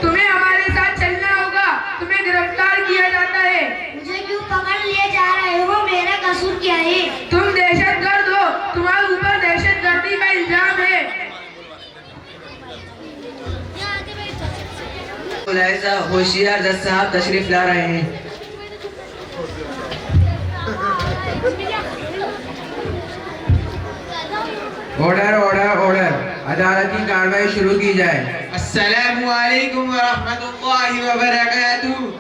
तुम्हें हमारे साथ चलना होगा, तुम्हें गिरफ्तार किया जाता है। मुझे क्यों पकड़ लिए जा रहे हो? मेरा कसूर क्या है? तुम दहशतगर्द हो, तुम्हारे ऊपर दहशतगर्दी का इल्जाम है। होशियार जज साहब तशरीफ ला रहे हैं। ऑर्डर ऑर्डर ऑर्डर, अदालत की कार्रवाई शुरू की जाए। अस्सलामु अलैकुम व रहमतुल्लाहि व बरकातुहू।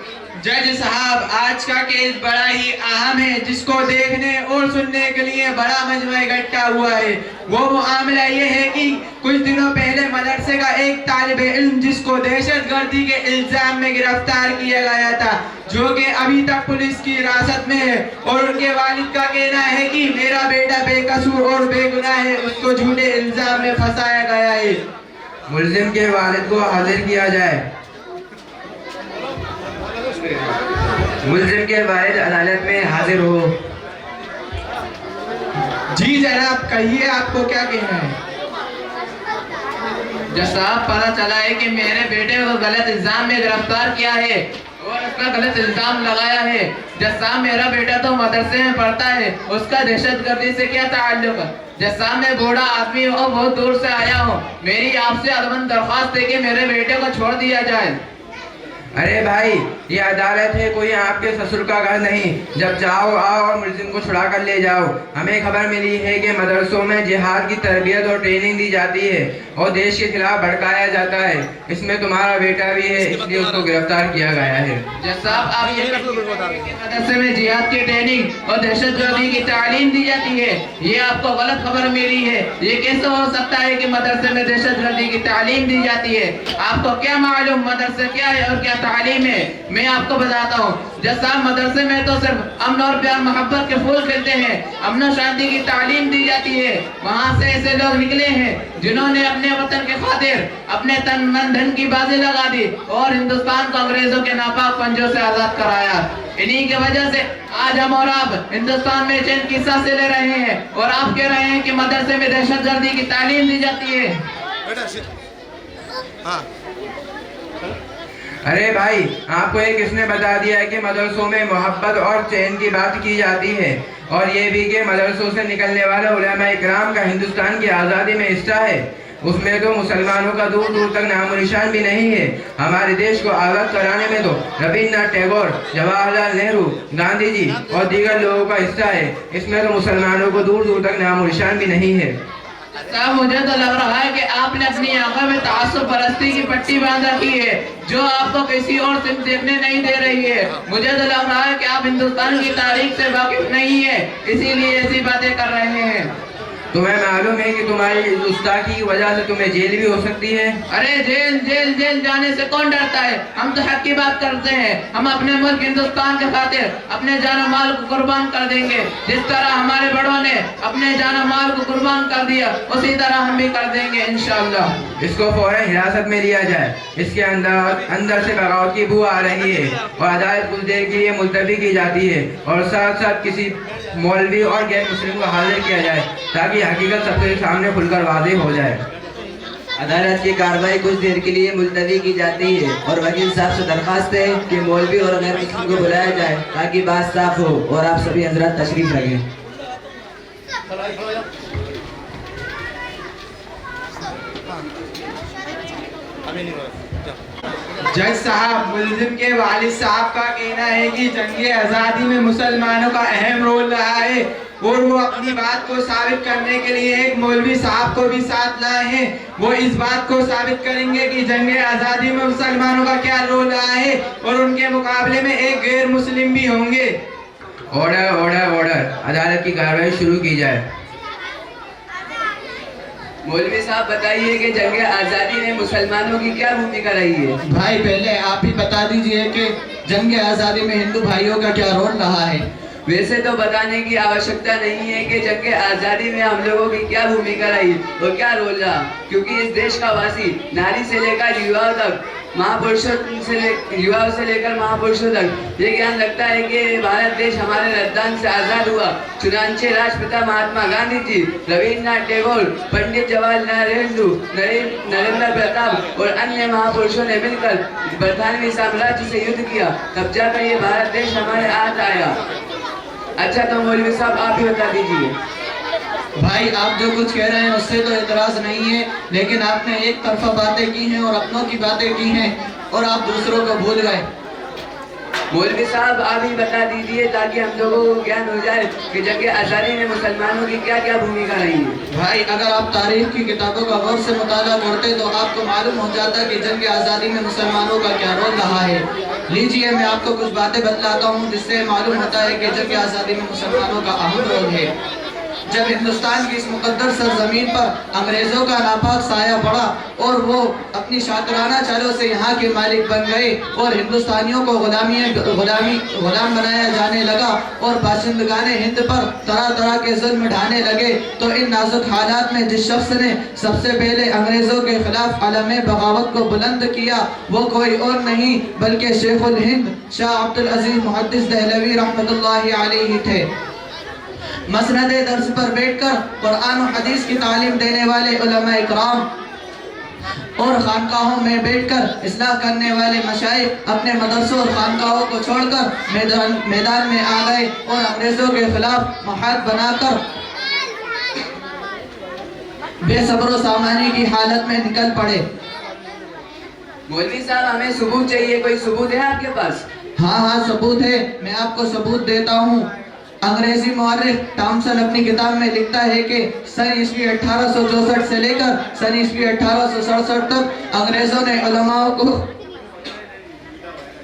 जज साहब, आज का केस बड़ा ही अहम है, जिसको देखने और सुनने के लिए बड़ा मजमा इकट्ठा हुआ है। वो मामला ये है कि कुछ दिनों पहले मदरसे का एक तालिब इल्म जिसको दहशतगर्दी के इल्जाम में गिरफ्तार किया गया था, जो कि अभी तक पुलिस की हिरासत में है, और उनके वालिद का कहना है कि मेरा बेटा बेकसूर और बेगुनाह है, उसको झूठे इल्जाम में फंसाया गया है। मुल्जिम के वालिद को हाजिर किया जाए। मुल्जिम के वालिद अदालत में हाजिर हो। जी जनाब, कहिए आपको क्या कहना है? जज साहब, पता चला है कि मेरे बेटे को गलत इल्जाम में गिरफ्तार किया है और उसका गलत इल्जाम लगाया है। जज साहब, मेरा बेटा तो मदरसे में पढ़ता है, उसका दहशतगर्दी से क्या ताल्लुक? जज साहब, मैं बूढ़ा आदमी हूँ, बहुत दूर से आया हूँ, मेरी आपसे अदबन दरख्वास्त है कि मेरे बेटे को छोड़ दिया जाए। अरे भाई, ये अदालत है, कोई आपके ससुर का घर नहीं। जब जाओ आओ और मुल्जिम को छुड़ा कर ले जाओ। हमें खबर मिली है कि मदरसों में जिहाद की तरबियत और ट्रेनिंग दी जाती है और देश के खिलाफ भड़काया जाता है। इसमें तुम्हारा बेटा भी है, इसलिए उसको गिरफ्तार किया गया है। जज साहब, आप ये मदरसे में जिहाद की ट्रेनिंग और दहशतगर्दी की तालीम दी जाती है, ये आपको गलत खबर मिली है। ये कैसे हो सकता है कि मदरसे में दहशतगर्दी की तालीम दी जाती है? आपको क्या मालूम मदरसा क्या है और क्या तालीम है? मैं आपको बताता हूँ। जज साहब, मदरसे में तो सिर्फ अमन और प्यार मोहब्बत के फूल खिलते हैं, अमन और शांति की तालीम दी जाती है। वहाँ से ऐसे लोग निकले हैं जिन्होंने अपने वतन के खातिर अपने तन मन धन की बाजी लगा दी और हिंदुस्तान को अंग्रेजों के नापाक पंजों से आजाद कराया। इन्हीं की वजह से आज हम और आप हिंदुस्तान में चैन की सांसें ले रहे हैं, और आप कह रहे हैं कि मदरसे में दहशतगर्दी की तालीम दी जाती है। अरे भाई, आपको ये किसने बता दिया है कि मदरसों में मोहब्बत और चैन की बात की जाती है? और ये भी कि मदरसों से निकलने वाले उलमा इकराम का हिंदुस्तान की आज़ादी में हिस्सा है, उसमें तो मुसलमानों का दूर दूर तक नामो निशान भी नहीं है। हमारे देश को आज़ाद कराने में तो रविन्द्रनाथ टैगोर, जवाहरलाल नेहरू, गांधी जी और दीगर लोगों का हिस्सा है, इसमें तो मुसलमानों को दूर दूर तक नामो निशान भी नहीं है। साहब, मुझे तो लग रहा है कि आपने अपनी आंखों में तासुब परस्ती की पट्टी बांध रखी है, जो आपको किसी और सिर्फ देखने नहीं दे रही है। मुझे तो लग रहा है कि आप हिंदुस्तान की तारीख से वाकिफ नहीं है, इसीलिए ऐसी बातें कर रहे हैं। तुम्हें मालूम है कि तुम्हारी गुस्ताखी की वजह से तुम्हें जेल भी हो सकती है? अरे जेल जेल जेल जाने से कौन डरता है? हम तो हक की बात करते हैं। हम अपने मुल्क हिंदुस्तान के खातिर अपने जान माल को कुर्बान कर देंगे। जिस तरह हमारे बड़ों ने अपने जान माल को कुर्बान कर दिया, उसी तरह हम भी कर देंगे इंशाअल्लाह। इसको फौरन हिरासत में लिया जाए। इसके अंदर से बगावत की बू आ रही है और अदालत कुछ देर के लिए मुलतवी की जाती है, और साथ साथ किसी मौलवी और गैर मुस्लिम को हाजिर किया जाए ताकि हकीकत सबके सामने खुलकर वाज़ेह हो जाए। अदालत की कार्रवाई कुछ देर के लिए मुलतवी की जाती है और वकील साहब से दरख्वास्त है कि मौलवी और गैर मुस्लिम को बुलाया जाए ताकि बात साफ हो और आप सभी हजरात तशरीफ रखें। जज साहब, मुल्जिम के वालिद साहब का कहना है कि जंग आज़ादी में मुसलमानों का अहम रोल रहा है, और वो अपनी बात को साबित करने के लिए एक मौलवी साहब को भी साथ लाए हैं। वो इस बात को साबित करेंगे कि जंग आज़ादी में मुसलमानों का क्या रोल रहा है, और उनके मुकाबले में एक गैर मुस्लिम भी होंगे। ऑर्डर ऑर्डर ऑर्डर, अदालत की कार्रवाई शुरू की जाए। मौलवी साहब, बताइए कि जंग आज़ादी में मुसलमानों की क्या भूमिका रही है? भाई, पहले आप ही बता दीजिए कि जंग आज़ादी में हिंदू भाइयों का क्या रोल रहा है। वैसे तो बताने की आवश्यकता नहीं है कि जंग आज़ादी में हम लोगों की क्या भूमिका रही और क्या रोल रहा, क्योंकि इस देश का वासी नारी से लेकर युवा तक महापुरुषों से युवाओं से लेकर महापुरुषों तक ये ज्ञान रखता है कि भारत देश हमारे रद्दान से आज़ाद हुआ। चुनांचे राष्ट्रपिता महात्मा गांधी जी, रविन्द्रनाथ टैगोर, पंडित जवाहरलाल नेहरू, नरेंद्र प्रताप और अन्य महापुरुषों ने मिलकर बरतानवी साम्राज्य से युद्ध किया, तब जाकर ये भारत देश हमारे हाथ आया। अच्छा तो मौलवी साहब आप ही बता दीजिए। भाई आप जो कुछ कह रहे हैं उससे तो एतराज नहीं है, लेकिन आपने एक तरफा बातें की हैं और अपनों की बातें की हैं और आप दूसरों को भूल गए। मौलवी साहब आप ही बता दीजिए ताकि हम लोगों को ज्ञान हो जाए कि जंग आज़ादी में मुसलमानों की क्या क्या भूमिका रही है। भाई अगर आप तारीख की किताबों का गौर से मुताला करते तो आपको मालूम हो जाता कि जंग आज़ादी में मुसलमानों का क्या रोल रहा है। लीजिए मैं आपको कुछ बातें बतलाता हूँ जिससे मालूम होता है कि जंग आज़ादी में मुसलमानों का अहम रोल है। जब हिंदुस्तान की इस मुकद्दस सरजमीन पर अंग्रेजों का नापाक साया पड़ा और वो अपनी शातिराना चालों से यहाँ के मालिक बन गए और हिंदुस्तानियों को गुलाम बनाया जाने लगा और बाशिंदगाने हिंद पर तरह तरह के जुल्म ढाने लगे, तो इन नाजुक हालात में जिस शख्स ने सबसे पहले अंग्रेजों के खिलाफ अलम बगावत को बुलंद किया वो कोई और नहीं बल्कि शेखुल हिंद शाह अब्दुल अजीज मुहद्दिस दहलवी रहमतुल्लाहि अलैहि थे। मसनद दर्स पर बैठकर कुरान और हदीस की तालीम देने वाले उलमा इकराम और खानकाहों में बैठकर इस्लाह करने वाले मशाइख अपने मदरसों और खानकाहों को छोड़कर मैदान में आ गए और अंग्रेजों के खिलाफ महाद बनाकर बेसब्र सामानी की हालत में निकल पड़े। मौलवी साहब हमें सबूत चाहिए, कोई सबूत है आपके पास? हाँ सबूत है, मैं आपको सबूत देता हूँ। अंग्रेजी मुअर्रिख थॉमसन अपनी किताब में लिखता है कि सन ईस्वी 1864 से लेकर सन ईस्वी 1867 तक अंग्रेजों ने उलमाओं को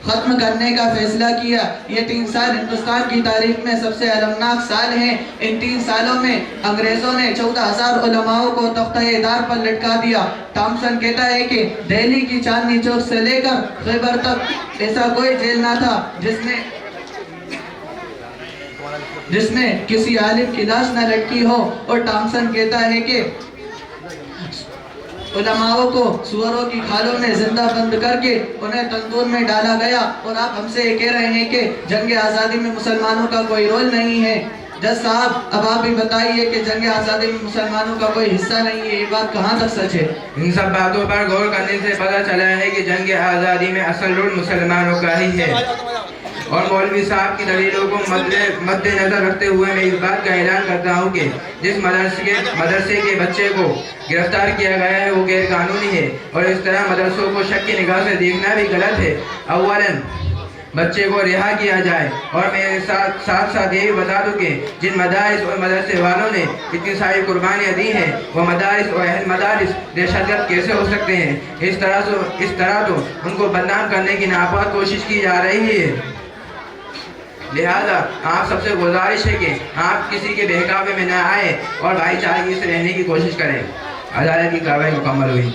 खत्म करने का फैसला किया। ये 3 साल हिंदुस्तान की तारीख में सबसे अलमनाक साल हैं। इन 3 सालों में अंग्रेजों ने 14,000 उलमाओं को तख्ते-ए-दार पर लटका दिया। थॉमसन कहता है कि दिल्ली की चांदनी चौक से लेकर खैबर तक ऐसा कोई जेल ना था जिसमें किसी आलिम की लाश न लटकी हो। और थॉमसन कहता है कि उलमाओं को सुअरों की खालों में जिंदा बंद करके उन्हें तंदूर में डाला गया। और आप हमसे ये कह रहे हैं कि जंग आज़ादी में मुसलमानों का कोई रोल नहीं है। जज साहब अब आप ही बताइए कि जंग आज़ादी में मुसलमानों का कोई हिस्सा नहीं है, ये बात कहाँ तक सच है? इन सब बातों पर गौर करने से पता चला है कि जंग आज़ादी में असल रोल मुसलमानों का ही है। और मौलवी साहब की दलीलों को मद्देनजर रखते हुए मैं इस बात का ऐलान करता हूँ कि जिस मदरसे के बच्चे को गिरफ्तार किया गया है वो गैर कानूनी है और इस तरह मदरसों को शक की निगाह से देखना भी गलत है। अव्वलन बच्चे को रिहा किया जाए। और मैं साथ ये भी बता दूं कि जिन मदारिस और मदरसे वालों ने इतनी सारी कुर्बानियाँ दी हैं वो मदारिस और अहल मदारिस दहशतगर्द कैसे हो सकते हैं? इस तरह तो उनको बदनाम करने की नापाक कोशिश की जा रही है। लिहाजा आप सबसे गुजारिश है कि आप किसी के बहकावे में न आए और भाईचारे से रहने की कोशिश करें। अदालत की कार्रवाई मुकम्मल हुई।